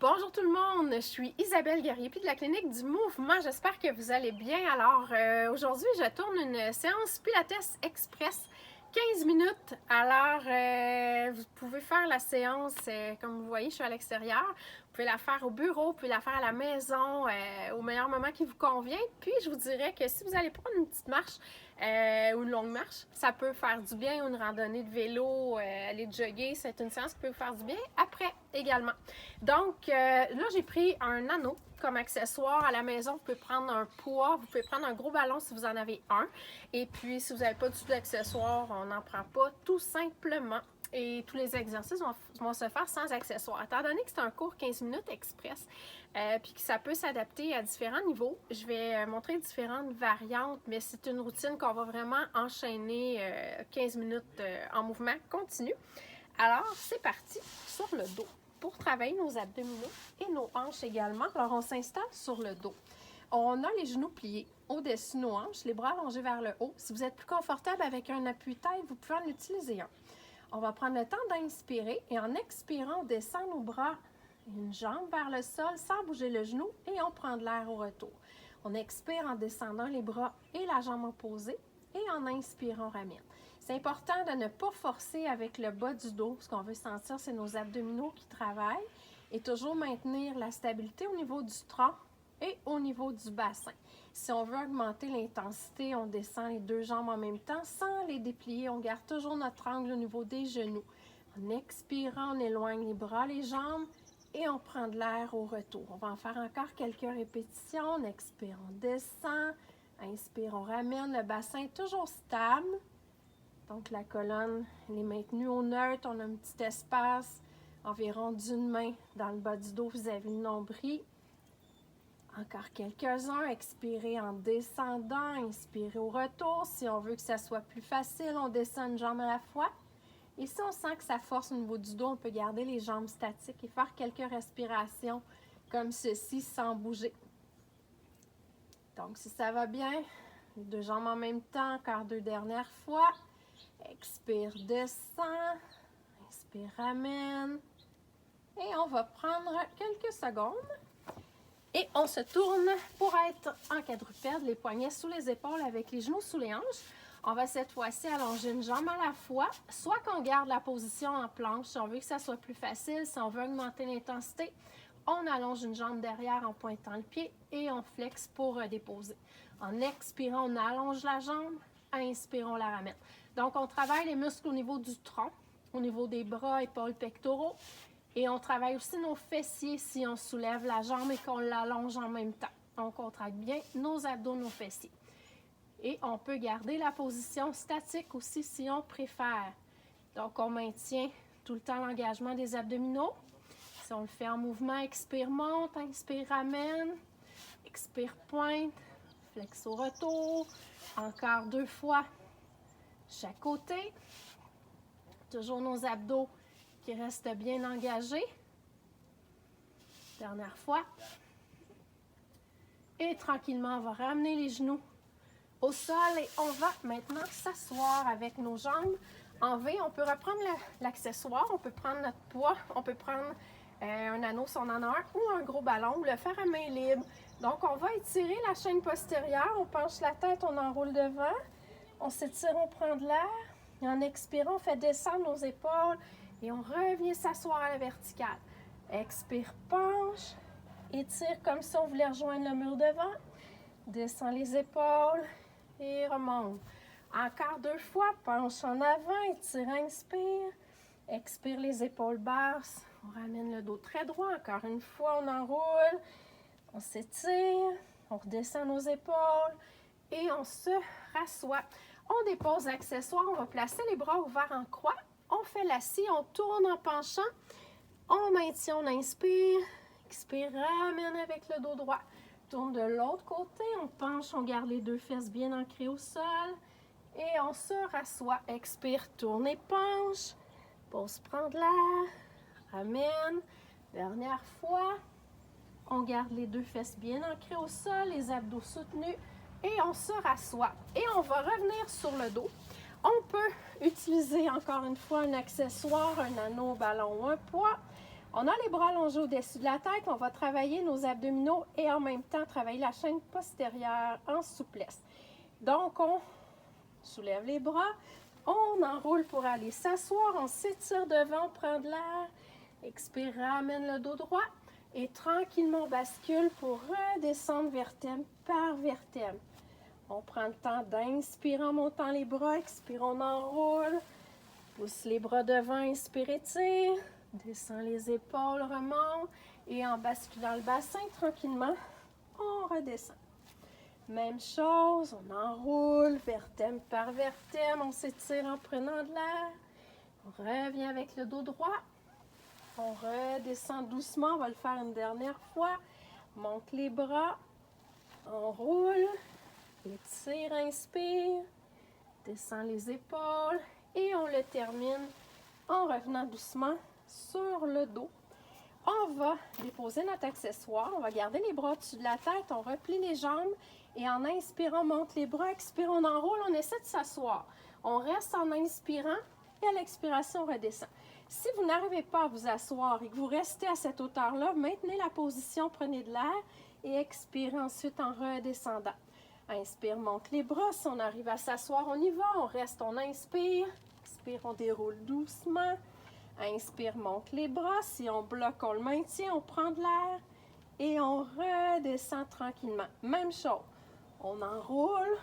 Bonjour tout le monde, je suis Isabelle Guerrier puis de la clinique du mouvement. J'espère que vous allez bien. Alors aujourd'hui, je tourne une séance Pilates Express 15 minutes. Alors vous pouvez faire la séance, comme vous voyez, je suis à l'extérieur. Vous pouvez la faire au bureau, vous pouvez la faire à la maison, au meilleur moment qui vous convient. Puis je vous dirais que si vous allez prendre une petite marche ou une longue marche, ça peut faire du bien, ou une randonnée de vélo, aller jogger, c'est une séance qui peut vous faire du bien après également. Donc là, j'ai pris un anneau comme accessoire à la maison. Vous pouvez prendre un poids, vous pouvez prendre un gros ballon si vous en avez un. Et puis, si vous n'avez pas du tout d'accessoire, on n'en prend pas, tout simplement. Et tous les exercices vont se faire sans accessoires. Étant donné que c'est un cours 15 minutes express, puis que ça peut s'adapter à différents niveaux, je vais montrer différentes variantes, mais c'est une routine qu'on va vraiment enchaîner 15 minutes en mouvement continu. Alors, c'est parti sur le dos pour travailler nos abdominaux et nos hanches également. Alors, on s'installe sur le dos. On a les genoux pliés au-dessus de nos hanches, les bras allongés vers le haut. Si vous êtes plus confortable avec un appui-tête, vous pouvez en utiliser un. On va prendre le temps d'inspirer et en expirant, on descend nos bras une jambe vers le sol sans bouger le genou et on prend de l'air au retour. On expire en descendant les bras et la jambe opposée et en inspirant, on ramène. C'est important de ne pas forcer avec le bas du dos. Ce qu'on veut sentir, c'est nos abdominaux qui travaillent et toujours maintenir la stabilité au niveau du tronc et au niveau du bassin. Si on veut augmenter l'intensité, on descend les deux jambes en même temps sans les déplier. On garde toujours notre angle au niveau des genoux. En expirant, on éloigne les bras, les jambes et on prend de l'air au retour. On va en faire encore quelques répétitions. On expire, on descend. Inspire, on ramène. Le bassin est toujours stable. Donc la colonne elle est maintenue au neutre. On a un petit espace environ d'une main dans le bas du dos vis-à-vis du nombril. Encore quelques-uns. Expirez en descendant. Inspirez au retour. Si on veut que ça soit plus facile, on descend une jambe à la fois. Et si on sent que ça force au niveau du dos, on peut garder les jambes statiques et faire quelques respirations comme ceci sans bouger. Donc si ça va bien, les deux jambes en même temps. Encore deux dernières fois. Expire, descend. Inspire, ramène. Et on va prendre quelques secondes. Et on se tourne pour être en quadrupède, les poignets sous les épaules avec les genoux sous les hanches. On va cette fois-ci allonger une jambe à la fois, soit qu'on garde la position en planche si on veut que ça soit plus facile, si on veut augmenter l'intensité, on allonge une jambe derrière en pointant le pied et on flexe pour déposer. En expirant, on allonge la jambe, inspirons, on la ramène. Donc, on travaille les muscles au niveau du tronc, au niveau des bras, épaules, pectoraux. Et on travaille aussi nos fessiers si on soulève la jambe et qu'on l'allonge en même temps. On contracte bien nos abdos, nos fessiers. Et on peut garder la position statique aussi si on préfère. Donc, on maintient tout le temps l'engagement des abdominaux. Si on le fait en mouvement, expire, monte, inspire, ramène. Expire, pointe, flex au retour. Encore deux fois chaque côté. Toujours nos abdos qui reste bien engagé. Dernière fois. Et tranquillement, on va ramener les genoux au sol et on va maintenant s'asseoir avec nos jambes en V. On peut reprendre l'accessoire, on peut prendre notre poids, on peut prendre un anneau si on en a un ou un gros ballon ou le faire à main libre. Donc, on va étirer la chaîne postérieure, on penche la tête, on enroule devant, on s'étire, on prend de l'air et en expirant, on fait descendre nos épaules. Et on revient s'asseoir à la verticale. Expire, penche. Étire comme si on voulait rejoindre le mur devant. Descend les épaules et remonte. Encore deux fois, penche en avant, étire, inspire. Expire les épaules basses. On ramène le dos très droit. Encore une fois, on enroule. On s'étire. On redescend nos épaules et on se rassoit. On dépose l'accessoire. On va placer les bras ouverts en croix. On fait la scie, on tourne en penchant, on maintient, on inspire, expire, ramène avec le dos droit. Tourne de l'autre côté, on penche, on garde les deux fesses bien ancrées au sol et on se rassoit. Expire, tourne et penche, pause, prend de l'air, ramène. Dernière fois, on garde les deux fesses bien ancrées au sol, les abdos soutenus et on se rassoit. Et on va revenir sur le dos. On peut utiliser encore une fois un accessoire, un anneau, ballon ou un poids. On a les bras allongés au-dessus de la tête. On va travailler nos abdominaux et en même temps travailler la chaîne postérieure en souplesse. Donc, on soulève les bras. On enroule pour aller s'asseoir. On s'étire devant, on prend de l'air. Expire, ramène le dos droit. Et tranquillement, on bascule pour redescendre vertèbre par vertèbre. On prend le temps d'inspirer en montant les bras. Expire, on enroule. Pousse les bras devant, inspire, étire. Descend les épaules, remonte. Et en basculant le bassin, tranquillement, on redescend. Même chose, on enroule, vertèbre par vertèbre. On s'étire en prenant de l'air. On revient avec le dos droit. On redescend doucement, on va le faire une dernière fois. Monte les bras, on roule, étire, inspire, descend les épaules et on le termine en revenant doucement sur le dos. On va déposer notre accessoire, on va garder les bras au-dessus de la tête, on replie les jambes et en inspirant, on monte les bras, expire, on enroule, on essaie de s'asseoir. On reste en inspirant et à l'expiration, on redescend. Si vous n'arrivez pas à vous asseoir et que vous restez à cette hauteur-là, maintenez la position, prenez de l'air et expirez ensuite en redescendant. Inspire, monte les bras. Si on arrive à s'asseoir, on y va. On reste, on inspire. Expire, on déroule doucement. Inspire, monte les bras. Si on bloque, on le maintient, on prend de l'air et on redescend tranquillement. Même chose. On enroule,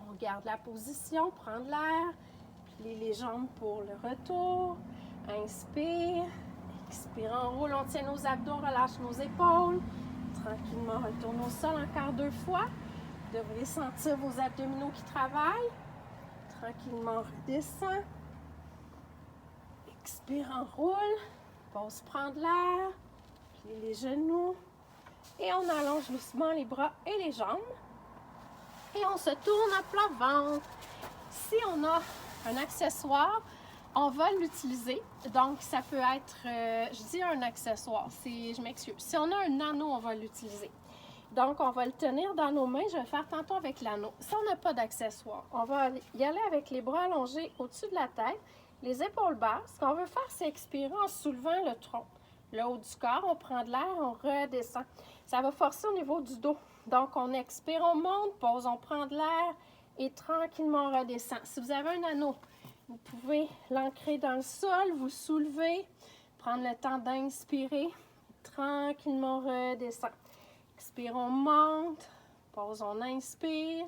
on garde la position, prend de l'air. Plie les jambes pour le retour. Inspire, expire, enroule, on tient nos abdos, relâche nos épaules. Tranquillement, retourne au sol encore 2 fois. Vous devriez sentir vos abdominaux qui travaillent. Tranquillement, redescend. Expire, enroule. Pause, prend de l'air. Plie les genoux. Et on allonge doucement les bras et les jambes. Et on se tourne à plat ventre. Si on a un accessoire, on va l'utiliser. Donc, ça peut être, je dis un accessoire, je m'excuse. Si on a un anneau, on va l'utiliser. Donc, on va le tenir dans nos mains. Je vais le faire tantôt avec l'anneau. Si on n'a pas d'accessoire, on va y aller avec les bras allongés au-dessus de la tête, les épaules basses. Ce qu'on veut faire, c'est expirer en soulevant le tronc. Le haut du corps, on prend de l'air, on redescend. Ça va forcer au niveau du dos. Donc, on expire, on monte, pause, on prend de l'air et tranquillement, on redescend. Si vous avez un anneau, vous pouvez l'ancrer dans le sol, vous soulever, prendre le temps d'inspirer, tranquillement redescend. Expire, on monte, pause, on inspire,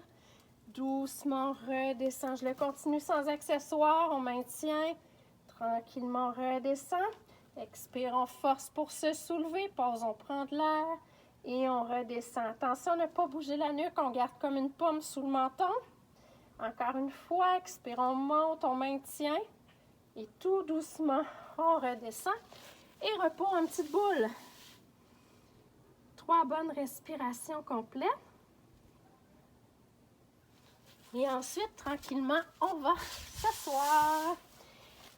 doucement redescend. Je le continue sans accessoire, on maintient, tranquillement redescend. Expire, on force pour se soulever, pause, on prend de l'air et on redescend. Attention à ne pas bouger la nuque, on garde comme une pomme sous le menton. Encore une fois, expire, on monte, on maintient et tout doucement, on redescend et repos en petite boule. 3 bonnes respirations complètes. Et ensuite, tranquillement, on va s'asseoir.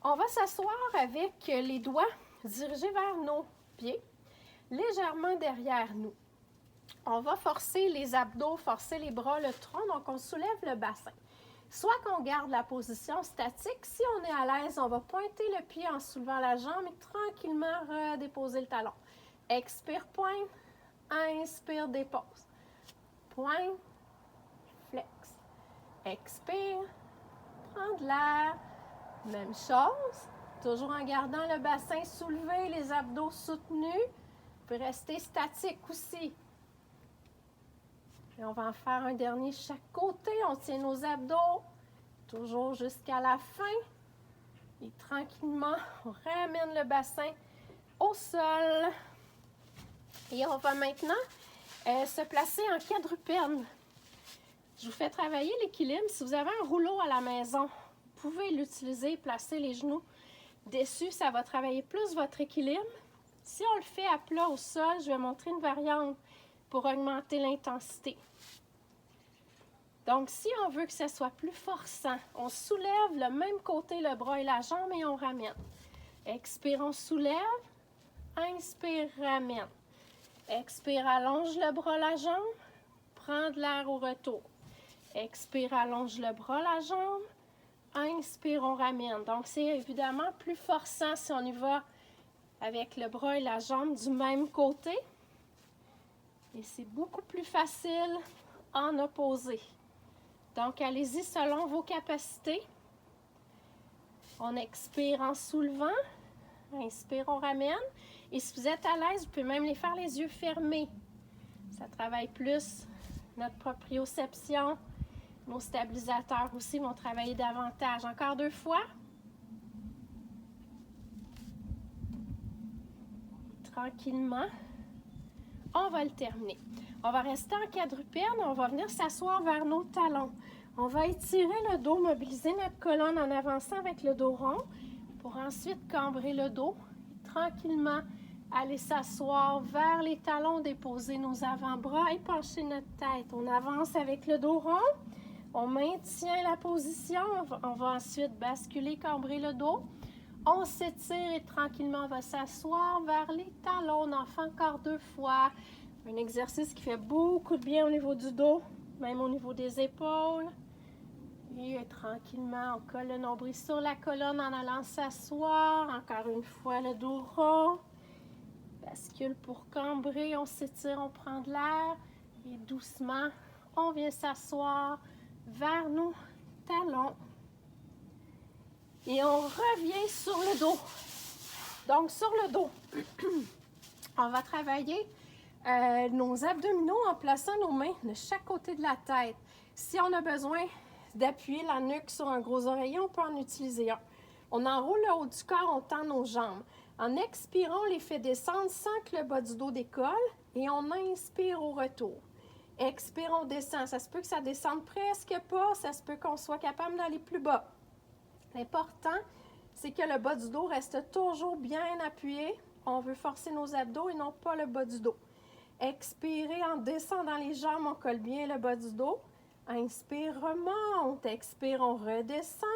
On va s'asseoir avec les doigts dirigés vers nos pieds, légèrement derrière nous. On va forcer les abdos, forcer les bras, le tronc, donc on soulève le bassin. Soit qu'on garde la position statique. Si on est à l'aise, on va pointer le pied en soulevant la jambe et tranquillement redéposer le talon. Expire, pointe. Inspire, dépose. Pointe, flex. Expire, prends de l'air. Même chose. Toujours en gardant le bassin soulevé, les abdos soutenus. Vous pouvez rester statique aussi. Et on va en faire un dernier chaque côté. On tient nos abdos, toujours jusqu'à la fin. Et tranquillement, on ramène le bassin au sol. Et on va maintenant se placer en quadrupède. Je vous fais travailler l'équilibre. Si vous avez un rouleau à la maison, vous pouvez l'utiliser, placer les genoux dessus. Ça va travailler plus votre équilibre. Si on le fait à plat au sol, je vais montrer une variante pour augmenter l'intensité. Donc, si on veut que ce soit plus forçant, on soulève le même côté, le bras et la jambe, et on ramène. Expire, on soulève. Inspire, ramène. Expire, allonge le bras, la jambe. Prends de l'air au retour. Expire, allonge le bras, la jambe. Inspire, on ramène. Donc, c'est évidemment plus forçant si on y va avec le bras et la jambe du même côté. Et c'est beaucoup plus facile en opposé. Donc, allez-y selon vos capacités. On expire en soulevant. Inspire, on ramène. Et si vous êtes à l'aise, vous pouvez même les faire les yeux fermés. Ça travaille plus notre proprioception. Nos stabilisateurs aussi vont travailler davantage. Encore 2 fois. Tranquillement, on va le terminer. On va rester en quadrupède. On va venir s'asseoir vers nos talons. On va étirer le dos, mobiliser notre colonne en avançant avec le dos rond pour ensuite cambrer le dos. Tranquillement, aller s'asseoir vers les talons, déposer nos avant-bras et pencher notre tête. On avance avec le dos rond. On maintient la position. On va ensuite basculer, cambrer le dos. On s'étire et tranquillement, on va s'asseoir vers les talons. On en fait encore 2 fois. Un exercice qui fait beaucoup de bien au niveau du dos, même au niveau des épaules. Et tranquillement, on colle le nombril sur la colonne en allant s'asseoir. Encore une fois, le dos rond. Bascule pour cambrer. On s'étire, on prend de l'air. Et doucement, on vient s'asseoir vers nos talons. Et on revient sur le dos. Donc, sur le dos, on va travailler nos abdominaux en plaçant nos mains de chaque côté de la tête. Si on a besoin d'appuyer la nuque sur un gros oreiller, on peut en utiliser un. On enroule le haut du corps, on tend nos jambes. En expirant, on les fait descendre sans que le bas du dos décolle et on inspire au retour. Expire, on descend. Ça se peut que ça descende presque pas, ça se peut qu'on soit capable d'aller plus bas. L'important, c'est que le bas du dos reste toujours bien appuyé. On veut forcer nos abdos et non pas le bas du dos. Expirez en descendant les jambes, on colle bien le bas du dos. Inspire, remonte. Expire, on redescend.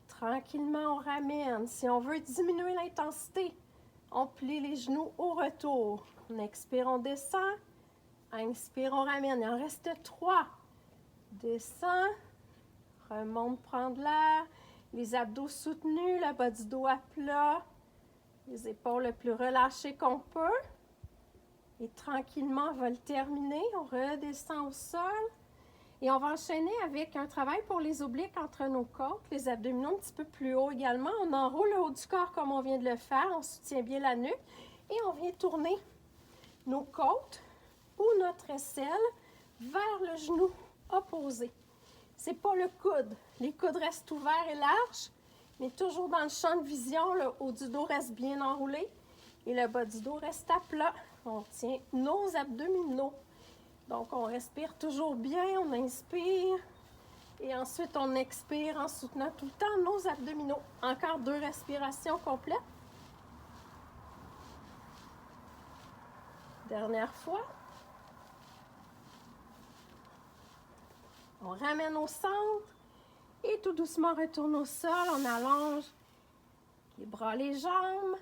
Tranquillement, on ramène. Si on veut diminuer l'intensité, on plie les genoux au retour. On expire, on descend. Inspire, on ramène. Il en reste 3. Descend. Remonte, prend de l'air. Les abdos soutenus, le bas du dos à plat. Les épaules le plus relâchées qu'on peut. Et tranquillement, on va le terminer. On redescend au sol. Et on va enchaîner avec un travail pour les obliques entre nos côtes, les abdominaux un petit peu plus haut également. On enroule le haut du corps comme on vient de le faire. On soutient bien la nuque. Et on vient tourner nos côtes ou notre aisselle vers le genou opposé. C'est pas le coude. Les coudes restent ouverts et larges, mais toujours dans le champ de vision, le haut du dos reste bien enroulé et le bas du dos reste à plat. On tient nos abdominaux. Donc, on respire toujours bien, on inspire et ensuite on expire en soutenant tout le temps nos abdominaux. Encore 2 respirations complètes. Dernière fois. On ramène au centre et tout doucement retourne au sol. On allonge les bras, les jambes.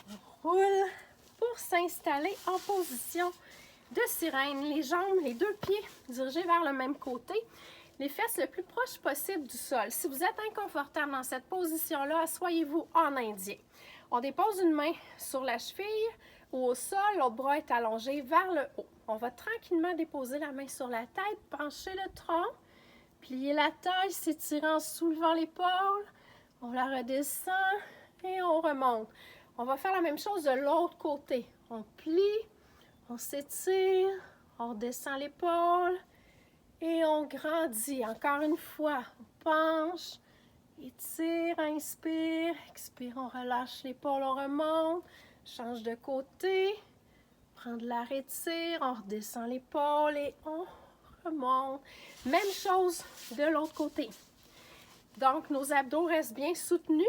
On roule pour s'installer en position de sirène. Les jambes, les 2 pieds dirigés vers le même côté. Les fesses le plus proche possible du sol. Si vous êtes inconfortable dans cette position-là, asseyez-vous en indien. On dépose une main sur la cheville ou au sol, l'autre bras est allongé vers le haut. On va tranquillement déposer la main sur la tête, pencher le tronc, plier la taille, s'étirer en soulevant l'épaule. On la redescend et on remonte. On va faire la même chose de l'autre côté. On plie, on s'étire, on redescend l'épaule et on grandit. Encore une fois, on penche, étire, inspire, expire, on relâche l'épaule, on remonte, change de côté, prend de l'air, étire, on redescend l'épaule et on remonte. Même chose de l'autre côté. Donc, nos abdos restent bien soutenus.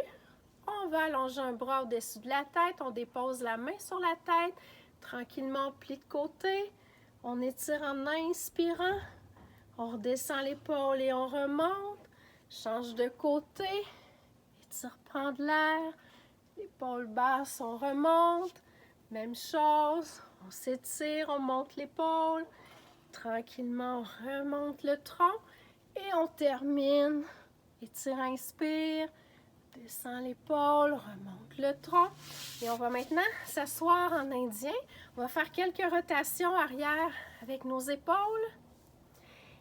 On va allonger un bras au-dessus de la tête, on dépose la main sur la tête, tranquillement on plie de côté, on étire en inspirant, on redescend l'épaule et on remonte, change de côté, étire, prend de l'air, l'épaule basse, on remonte, même chose, on s'étire, on monte l'épaule, tranquillement on remonte le tronc et on termine, étire, inspire, Descend l'épaule, remonte le tronc. Et on va maintenant s'asseoir en indien. On va faire quelques rotations arrière avec nos épaules.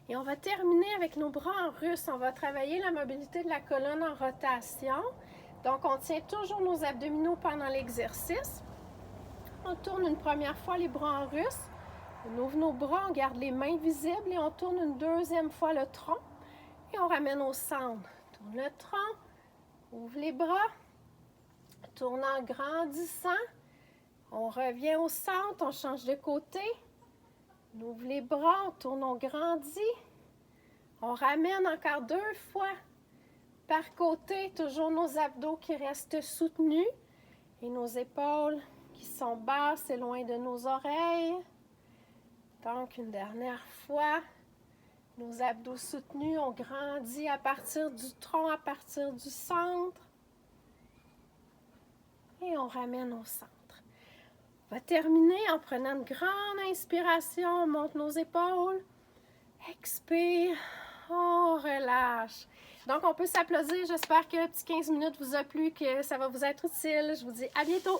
Et on va terminer avec nos bras en russe. On va travailler la mobilité de la colonne en rotation. Donc, on tient toujours nos abdominaux pendant l'exercice. On tourne une première fois les bras en russe. On ouvre nos bras, on garde les mains visibles et on tourne une deuxième fois le tronc. Et on ramène au centre. Tourne le tronc, ouvre les bras, tourne en grandissant. On revient au centre, on change de côté. On ouvre les bras, on tourne, on grandit. On ramène encore 2 fois par côté, toujours nos abdos qui restent soutenus et nos épaules qui sont basses et loin de nos oreilles. Donc, une dernière fois, nos abdos soutenus, on grandit à partir du tronc, à partir du centre. Et on ramène au centre. On va terminer en prenant une grande inspiration, on monte nos épaules. Expire, on relâche. Donc, on peut s'applaudir. J'espère que le petit 15 minutes vous a plu, que ça va vous être utile. Je vous dis à bientôt!